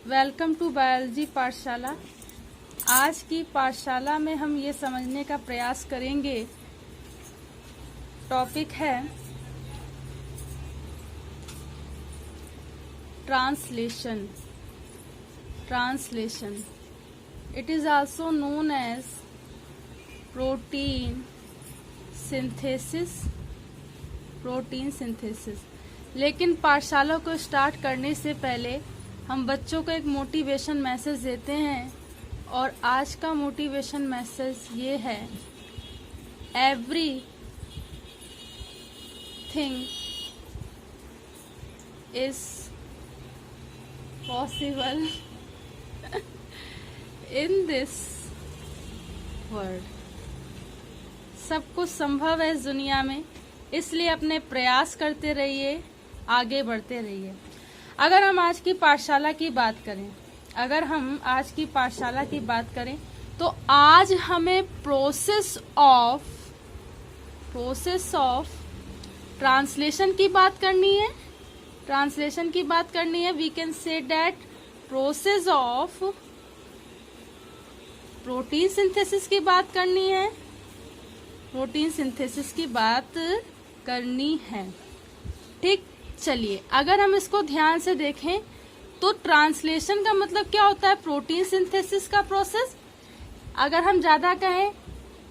Welcome to biology पाठशाला। आज की पाठशाला में हम ये समझने का प्रयास करेंगे, टॉपिक है translation. Translation it is also known as protein synthesis. Protein synthesis. लेकिन पाठशाला को स्टार्ट करने से पहले हम बच्चों को एक मोटिवेशन मैसेज देते हैं, और आज का मोटिवेशन मैसेज ये है, every thing is possible in this world. सब कुछ संभव है इस दुनिया में, इसलिए अपने प्रयास करते रहिए, आगे बढ़ते रहिए। अगर हम आज की पाठशाला की बात करें, तो आज हमें प्रोसेस ऑफ ट्रांसलेशन की बात करनी है। We can say that process of protein synthesis की बात करनी है। ठीक, चलिए अगर हम इसको ध्यान से देखें तो ट्रांसलेशन का मतलब क्या होता है? प्रोटीन सिंथेसिस का प्रोसेस। अगर हम ज्यादा कहें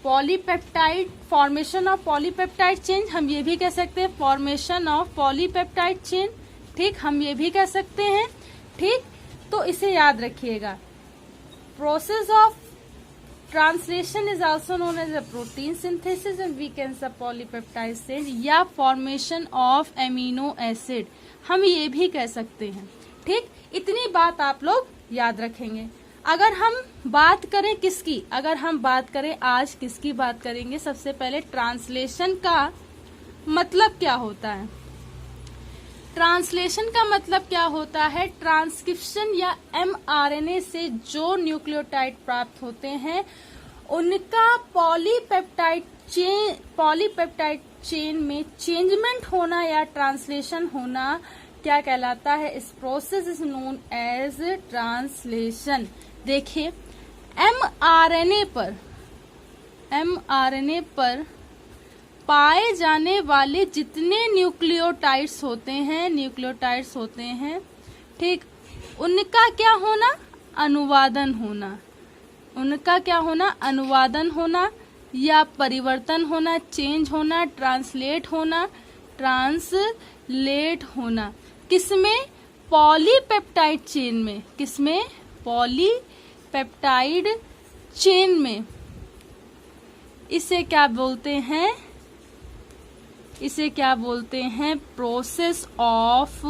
polypeptide, formation of polypeptide chain, हम ये भी कह सकते हैं फॉर्मेशन ऑफ पॉलीपेप्टाइड चेन। ठीक, हम ये भी कह सकते हैं। ठीक, तो इसे याद रखिएगा। Process of translation is also known as a protein synthesis and we can say polypeptide chain या फॉर्मेशन ऑफ एमिनो एसिड, हम ये भी कह सकते हैं। ठीक, इतनी बात आप लोग याद रखेंगे। अगर हम बात करें किसकी, आज किसकी बात करेंगे, सबसे पहले ट्रांसलेशन का मतलब क्या होता है। ट्रांसलेशन का मतलब क्या होता है? ट्रांसक्रिप्शन या mRNA से जो न्यूक्लियोटाइड प्राप्त होते हैं उनका पॉलीपेप्टाइड चेन में चेंजमेंट होना या ट्रांसलेशन होना क्या कहलाता है? इस process is known as translation. देखिए, mRNA पाए जाने वाले जितने न्यूक्लियोटाइड्स होते हैं, ठीक, उनका क्या होना? अनुवादन होना या परिवर्तन होना, चेंज होना, ट्रांसलेट होना। किसमें? पॉलीपेप्टाइड चेन में। इसे क्या बोलते हैं? Process of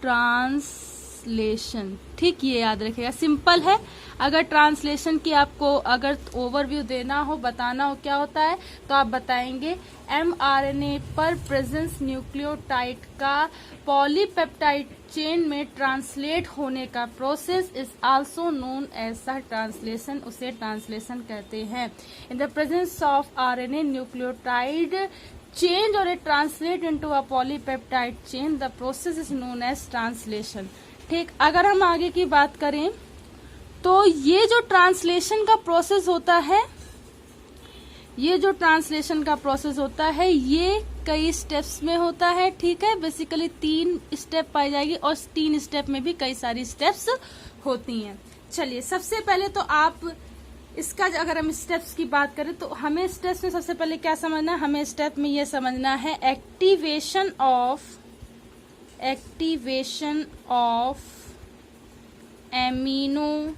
translation. ठीक, ये याद रखिएगा, सिंपल है। अगर ट्रांसलेशन की आपको अगर ओवरव्यू देना हो, बताना हो क्या होता है, तो आप बताएंगे mRNA पर प्रेजेंस न्यूक्लियोटाइड का पॉलीपेप्टाइड चेन में ट्रांसलेट होने का process is also known as translation, उसे ट्रांसलेशन कहते हैं। In the presence of RNA nucleotide change or it translate into a polypeptide chain, the process is known as translation। ठीक, अगर हम आगे की बात करें तो ये जो ट्रांसलेशन का प्रोसेस होता है, ये कई स्टेप्स में होता है। ठीक है, बेसिकली 3 स्टेप पाई जाएगी और 3 स्टेप में भी कई सारी स्टेप्स होती हैं। चलिए, सबसे पहले तो आप इसका अगर हम स्टेप्स की बात करें तो हमें स्टेप्स में सबसे पहले क्या समझना है? हमें स्टेप में ये समझना है activation of amino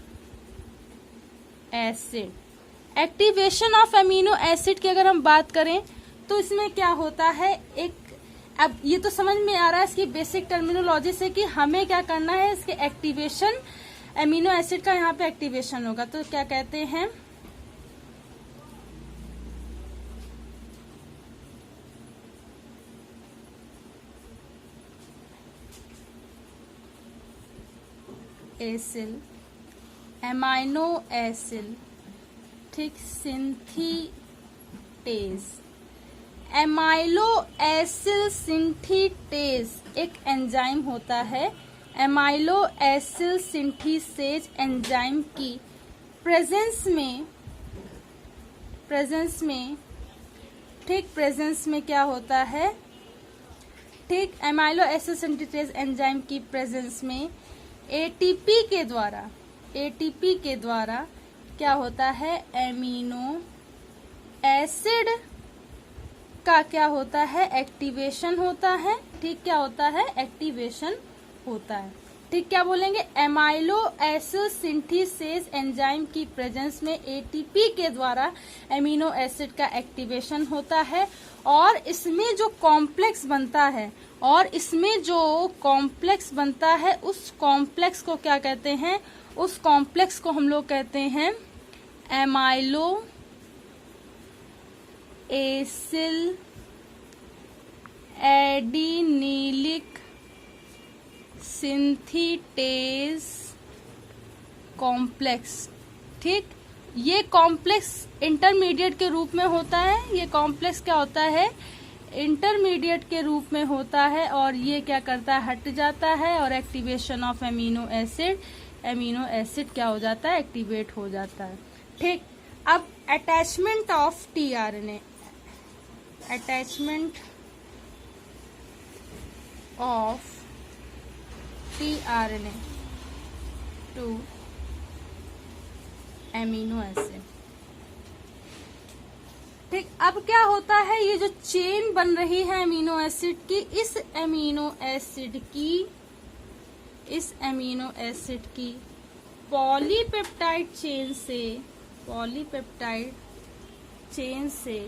acid. Activation of amino acid की अगर हम बात करें तो इसमें क्या होता है? अब ये तो समझ में आ रहा है इसकी बेसिक टर्मिनोलॉजी से कि हमें क्या करना है। इसके एक्टिवेशन, एमिनो एसिड का यहाँ पे एक्टिवेशन होगा, तो क्या कहते हैं? एसिल, एमाइनो एसिल, ठीक, सिंथेटेज। एमाइलो एसिल सिंथेटेज एक एंजाइम होता है एमाइलो एसिड सिंथेसेज एंजाइम की प्रेजेंस में क्या होता है, ठीक, एमाइलो एसिड सिंथेसेज एंजाइम की प्रेजेंस में एटीपी के द्वारा क्या होता है, एमिनो एसिड का क्या होता है, एक्टिवेशन होता है, ठीक, क्या होता है, एक्टिवेशन होता है, ठीक, क्या बोलेंगे, एमाइलो एसिड सिंथेसेज एंजाइम की प्रेजेंस में एटीपी के द्वारा एमिनो एसिड का एक्टिवेशन होता है और इसमें जो कॉम्प्लेक्स बनता है उस कॉम्प्लेक्स को क्या कहते हैं, उस कॉम्प्लेक्स को हम लोग कहते हैं एमाइलो एसिल एडिनिलिक सिंथेटेज कॉम्प्लेक्स, ठीक, ये कॉम्प्लेक्स इंटरमीडिएट के रूप में होता है, ये कॉम्प्लेक्स क्या होता है, इंटरमीडिएट के रूप में होता है और ये क्या करता है, हट जाता है और एक्टिवेशन ऑफ एमिनो एसिड क्या हो जाता है, एक्टिवेट हो जाता है, ठीक। अब attachment of tRNA, attachment of tRNA to amino acid, ठीक। अब क्या होता है, ये जो चेन बन रही है एमिनो एसिड की, इस एमिनो एसिड की पॉलीपेप्टाइड चेन से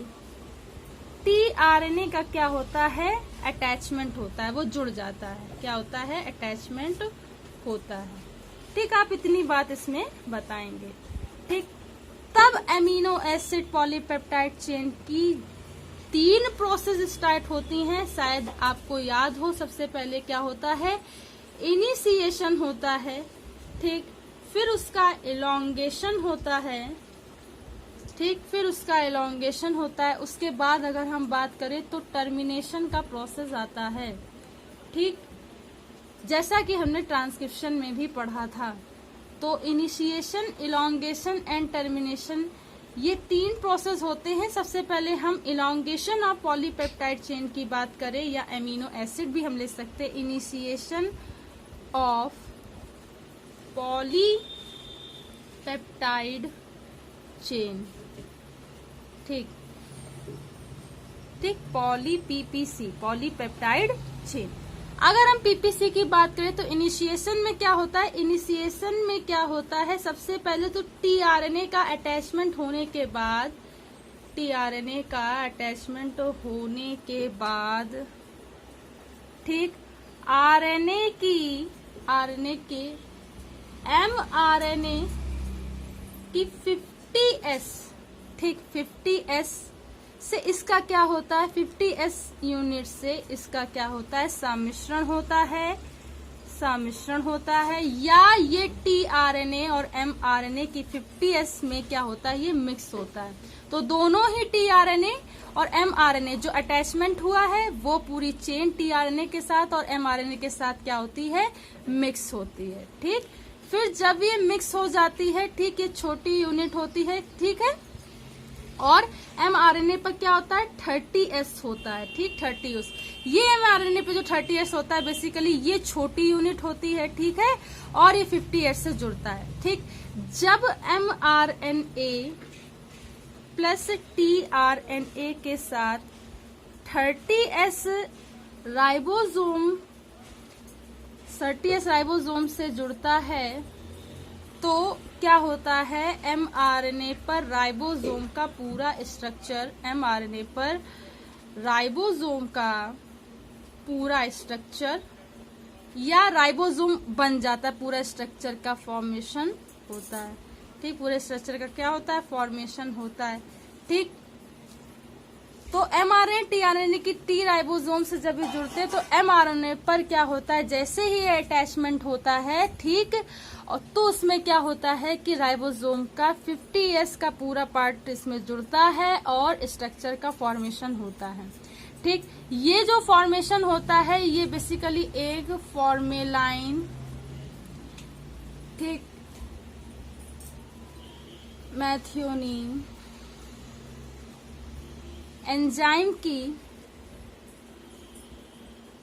टीआरएनए का क्या होता है, अटैचमेंट होता है, वो जुड़ जाता है, क्या होता है, अटैचमेंट होता है, ठीक। आप इतनी बात इसमें बताएंगे, ठीक। तब एमिनो एसिड पॉलीपेप्टाइड चेन की 3 प्रोसेस स्टार्ट होती हैं, शायद आपको याद हो। सबसे पहले क्या होता है, इनिशिएशन होता है, ठीक, फिर उसका एलोंगेशन होता है, ठीक, फिर उसका एलोंगेशन होता है, उसके बाद अगर हम बात करें तो टर्मिनेशन का प्रोसेस आता है, ठीक, जैसा कि हमने ट्रांसक्रिप्शन में भी पढ़ा था। तो इनिशिएशन, एलोंगेशन एंड टर्मिनेशन, ये 3 प्रोसेस होते हैं। सबसे पहले हम एलोंगेशन ऑफ पॉलीपेप्टाइड चेन की बात करें, या एमिनो एसिड भी हम ले सकते हैं, इनिशिएशन ऑफ पॉलीपेप्टाइड चेन, ठीक, पॉलीपेप्टाइड चेन। अगर हम पीपीसी की बात करें तो इनिशिएशन में क्या होता है, इनिशिएशन में क्या होता है, सबसे पहले तो टीआरएनए का अटैचमेंट होने के बाद, ठीक, आरएनए के एमआरएनए की 50S, ठीक, 50S से इसका क्या होता है, 50S यूनिट से इसका क्या होता है, सम्मिश्रण होता है, या ये टीआरएनए और एमआरएनए की 50S में क्या होता है, ये मिक्स होता है। तो दोनों ही टीआरएनए और एमआरएनए जो अटैचमेंट हुआ है वो पूरी चेन टीआरएनए के साथ और एमआरएनए के साथ क्या होती है, मिक्स होती है, ठीक। फिर जब ये मिक्स हो जाती है, ठीक, ये छोटी यूनिट होती है, ठीक है, और एमआरएनए पर क्या होता है, 30S होता है, ठीक, 30S। ये एमआरएनए पे जो 30S होता है बेसिकली ये छोटी यूनिट होती है, ठीक है, और ये 50S से जुड़ता है, ठीक। जब एमआरएनए प्लस टीआरएनए के साथ 30S राइबोसोम से जुड़ता है तो क्या होता है, एमआरएनए पर राइबोसोम का पूरा स्ट्रक्चर या राइबोसोम बन जाता है, पूरा स्ट्रक्चर का फॉर्मेशन होता है, ठीक, पूरे स्ट्रक्चर का क्या होता है, फॉर्मेशन होता है, ठीक। तो एमआरएनए टीआरएनए की टी राइबोसोम से जब ये जुड़ते हैं तो एमआरएनए पर क्या होता है, जैसे ही ये अटैचमेंट होता है, ठीक, और तो उसमें क्या होता है कि राइबोसोम का 50S का पूरा पार्ट इसमें जुड़ता है और स्ट्रक्चर का फॉर्मेशन होता है, ठीक। ये जो फॉर्मेशन होता है ये बेसिकली एक फॉर्मेलाइन ठीक, मैथियोनीन एंजाइम की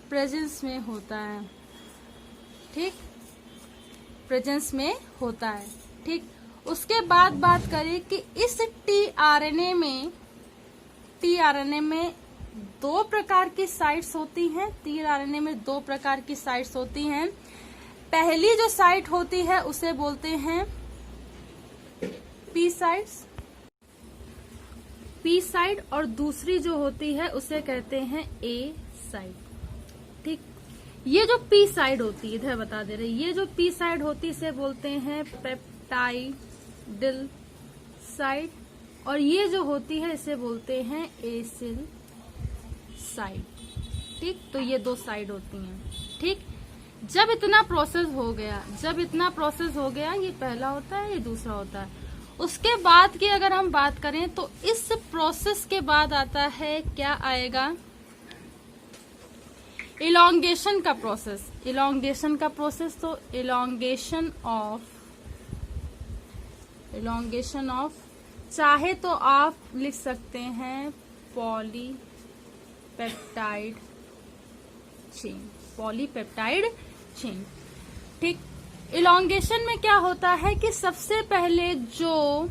प्रेजेंस में होता है। ठीक, प्रेजेंस में होता है। ठीक, उसके बाद बात करें कि इस टीआरएनए में दो प्रकार की साइट्स होती हैं। टीआरएनए में दो प्रकार की साइट्स होती हैं। पहली जो साइट होती है उसे बोलते हैं पी साइट और दूसरी जो होती है उसे कहते हैं ए साइट। ठीक, ये जो पी साइड होती है, इधर बता दे रहे, ये जो पी साइड होती है इसे बोलते हैं पेप्टाइडिल साइड और ये जो होती है इसे बोलते हैं एसिल साइड। ठीक, तो ये दो साइड होती हैं। ठीक, जब इतना प्रोसेस हो गया, ये पहला होता है, ये दूसरा होता है। उसके बाद की अगर हम बात करें तो इस प्रोसेस के बाद आता है, क्या आएगा, इलॉन्गेशन का प्रोसेस। तो इलॉन्गेशन ऑफ चाहे तो आप लिख सकते हैं पॉलीपेप्टाइड चेन। ठीक, इलॉन्गेशन में क्या होता है कि सबसे पहले जो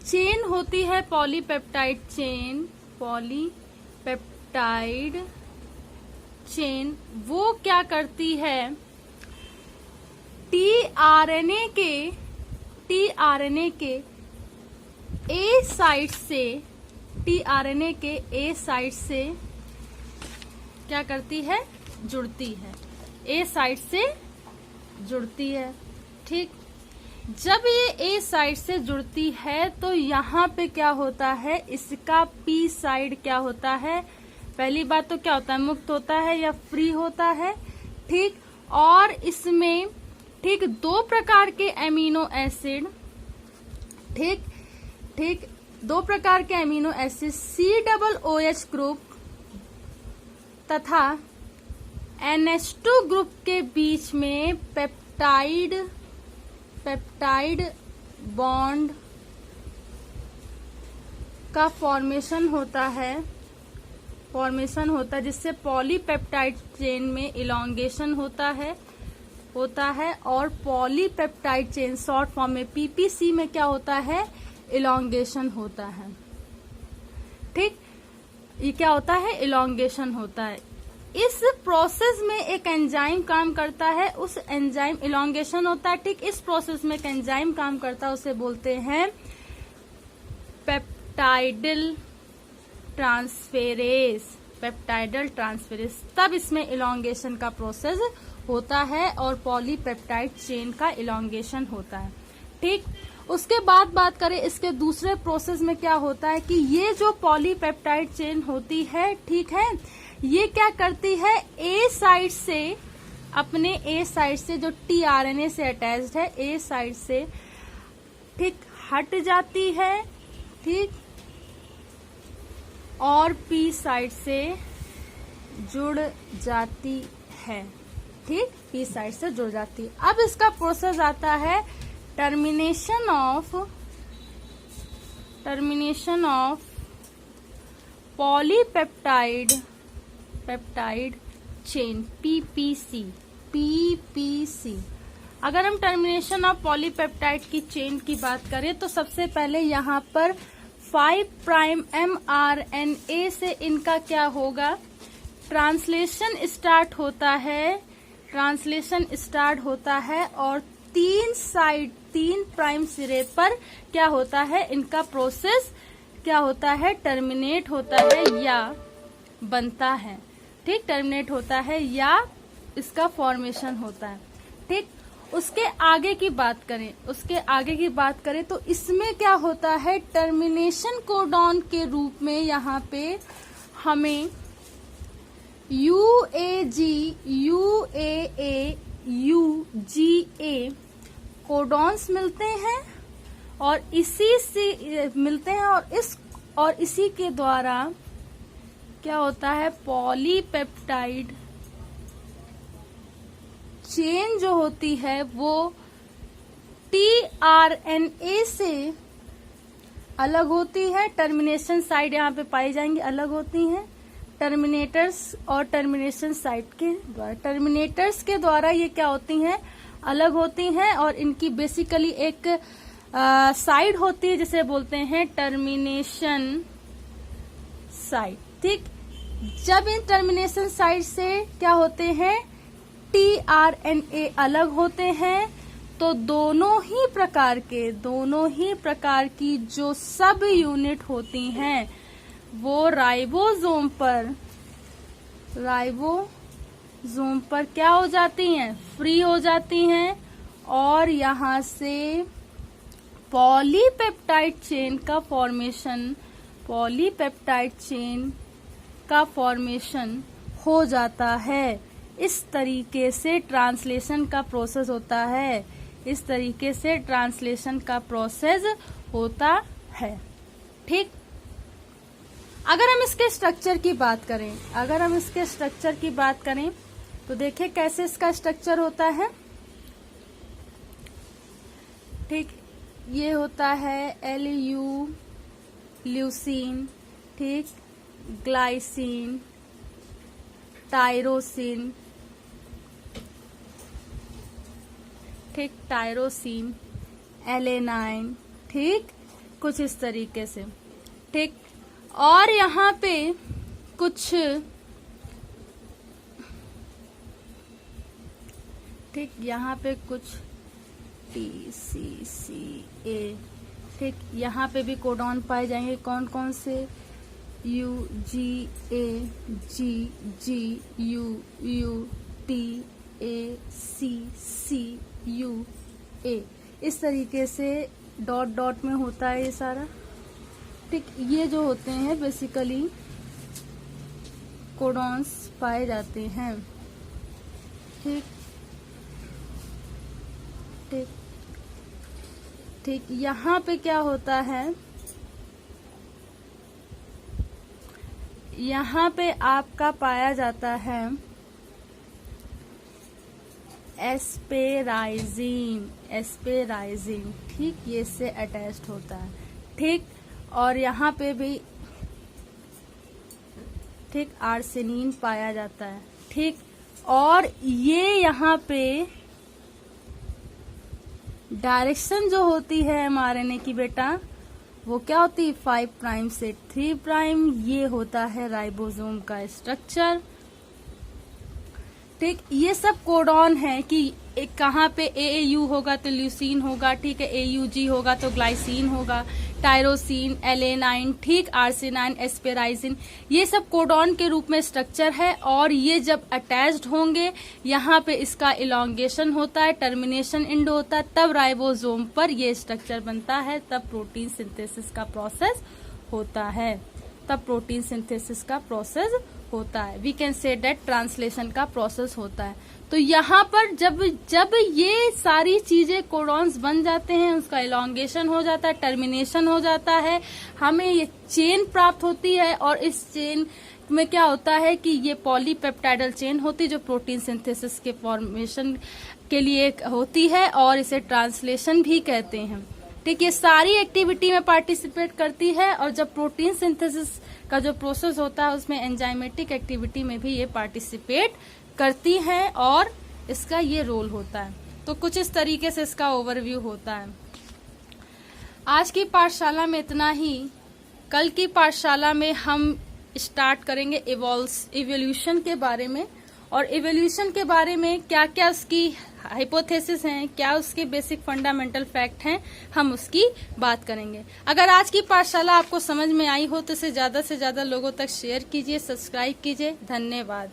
चेन होती है पॉलीपेप्टाइड चेन, वो क्या करती है, टीआरएनए के ए साइट से क्या करती है, जुड़ती है, ए साइट से जुड़ती है। ठीक, जब ये ए साइट से जुड़ती है तो यहाँ पे क्या होता है, इसका पी साइड क्या होता है, पहली बात तो क्या होता है, मुक्त होता है या फ्री होता है। ठीक, और इसमें दो प्रकार के एमिनो एसिड, दो प्रकार के एमिनो एसिड COOH ग्रुप तथा NH2 ग्रुप के बीच में पेप्टाइड बॉन्ड का फॉर्मेशन होता है, जिससे पॉलीपेप्टाइड चेन में इलॉन्गेशन होता है और पॉलीपेप्टाइड चेन शॉर्ट फॉर्म में PPC में क्या होता है, इलॉन्गेशन होता है। ठीक, ये क्या होता है, इलॉन्गेशन होता है। इस प्रोसेस में एक एंजाइम काम करता है, उस एंजाइम इलॉन्गेशन होता है। ठीक, इस प्रोसेस में एक एंजाइम काम करता है, उसे बोलते हैं पेप्टाइडल ट्रांसफेरेज। तब इसमें इलॉन्गेशन का प्रोसेस होता है और पॉलीपेप्टाइड चेन का इलॉन्गेशन होता है। ठीक, उसके बाद बात करें इसके दूसरे प्रोसेस में क्या होता है कि ये जो पॉलीपेप्टाइड चेन होती है, ठीक है, ये क्या करती है, ए साइड से जो टीआरएनए से अटैच्ड है, ए साइड से ठीक हट जाती है। ठीक, और पी साइड से जुड़ जाती है। ठीक, पी साइड से जुड़ जाती है। अब इसका प्रोसेस आता है termination of polypeptide chain PPC. अगर हम टर्मिनेशन ऑफ पॉलीपेप्टाइड की चेन की बात करें तो सबसे पहले यहाँ पर 5 प्राइम mRNA से इनका क्या होगा, ट्रांसलेशन स्टार्ट होता है और 3 प्राइम सिरे पर क्या होता है, इनका प्रोसेस क्या होता है, टर्मिनेट होता है या बनता है। ठीक, टर्मिनेट होता है या इसका फॉर्मेशन होता है। ठीक, उसके आगे की बात करें तो इसमें क्या होता है, टर्मिनेशन कोडॉन के रूप में यहाँ पे हमें UAG, UAA, UGA कोडॉन्स मिलते हैं और इसी के द्वारा क्या होता है, पॉलीपेप्टाइड चेन जो होती है वो tRNA से अलग होती है। टर्मिनेशन साइट यहाँ पे पाई जाएंगी, अलग होती हैं टर्मिनेटर्स और टर्मिनेशन साइट के द्वारा। टर्मिनेटर्स के द्वारा ये क्या होती हैं, अलग होती हैं, और इनकी बेसिकली एक साइड होती है जिसे बोलते हैं टर्मिनेशन साइट। ठीक, जब इन टर्मिनेशन साइट से क्या होते हैं, tRNA अलग होते हैं, तो दोनों ही प्रकार की जो सब यूनिट होती हैं वो राइबोसोम पर क्या हो जाती हैं, फ्री हो जाती हैं, और यहाँ से पॉलीपेप्टाइड चेन का फॉर्मेशन हो जाता है। इस तरीके से ट्रांसलेशन का प्रोसेस होता है। ठीक, अगर हम इसके स्ट्रक्चर की बात करें तो देखिए कैसे इसका स्ट्रक्चर होता है। ठीक, ये होता है LU ल्यूसीन, ठीक, ग्लाइसिन, टायरोसिन, ठीक, एलेनाइन, ठीक, कुछ इस तरीके से। ठीक, और यहाँ पे कुछ TCCA, ठीक, यहाँ पे भी कोडॉन पाए जाएंगे। कौन कौन से, UGA, GGU, TACCUA, इस तरीके से डॉट डॉट में होता है ये सारा। ठीक, ये जो होते हैं बेसिकली कोडॉन्स पाए जाते हैं। ठीक, यहाँ पे क्या होता है, यहाँ पे आपका पाया जाता है एस्पेराइजिन, ठीक, ये इससे अटैच्ड होता है। ठीक, और यहाँ पे भी ठीक आर्सेनिन पाया जाता है। ठीक, और ये यहाँ पे डायरेक्शन जो होती है mRNA की बेटा, वो क्या होती है, 5 प्राइम से 3 प्राइम, ये होता है राइबोसोम का स्ट्रक्चर। ठीक, ये सब कोडॉन है कि कहाँ पे AAU होगा तो ल्यूसीन होगा, ठीक है, AUG होगा तो ग्लाइसिन होगा, टायरोसिन, एलेनाइन, ठीक, आर्सेनाइन, एस्पेराइजिन, ये सब कोडॉन के रूप में स्ट्रक्चर है। और ये जब अटैच्ड होंगे, यहाँ पे इसका इलॉन्गेशन होता है, टर्मिनेशन एंड होता है, तब राइबोसोम पर ये स्ट्रक्चर बनता है, तब प्रोटीन सिंथेसिस का प्रोसेस होता है। We can say that translation का प्रोसेस होता है। तो यहाँ पर जब ये सारी चीजें कोडॉन्स बन जाते हैं, उसका इलॉन्गेशन हो जाता है, टर्मिनेशन हो जाता है, हमें ये चेन प्राप्त होती है। और इस चेन में क्या होता है कि ये पॉलीपेप्टाइडल चेन होती है जो प्रोटीन सिंथेसिस के फॉर्मेशन के लिए होती है, और इसे ट्रांसलेशन भी कहते हैं। ठीक, ये सारी एक्टिविटी में पार्टिसिपेट करती है। और जब प्रोटीन सिंथेसिस का जो प्रोसेस होता है उसमें एंजाइमेटिक एक्टिविटी में भी ये पार्टिसिपेट करती है, और इसका ये रोल होता है। तो कुछ इस तरीके से इसका ओवरव्यू होता है। आज की पाठशाला में इतना ही। कल की पाठशाला में हम स्टार्ट करेंगे इवोल्यूशन के बारे में, और इवोल्यूशन के बारे में क्या क्या उसकी हाइपोथेसिस हैं, क्या उसके बेसिक फंडामेंटल फैक्ट हैं, हम उसकी बात करेंगे। अगर आज की पाठशाला आपको समझ में आई हो तो इसे ज्यादा से ज्यादा लोगों तक शेयर कीजिए, सब्सक्राइब कीजिए। धन्यवाद।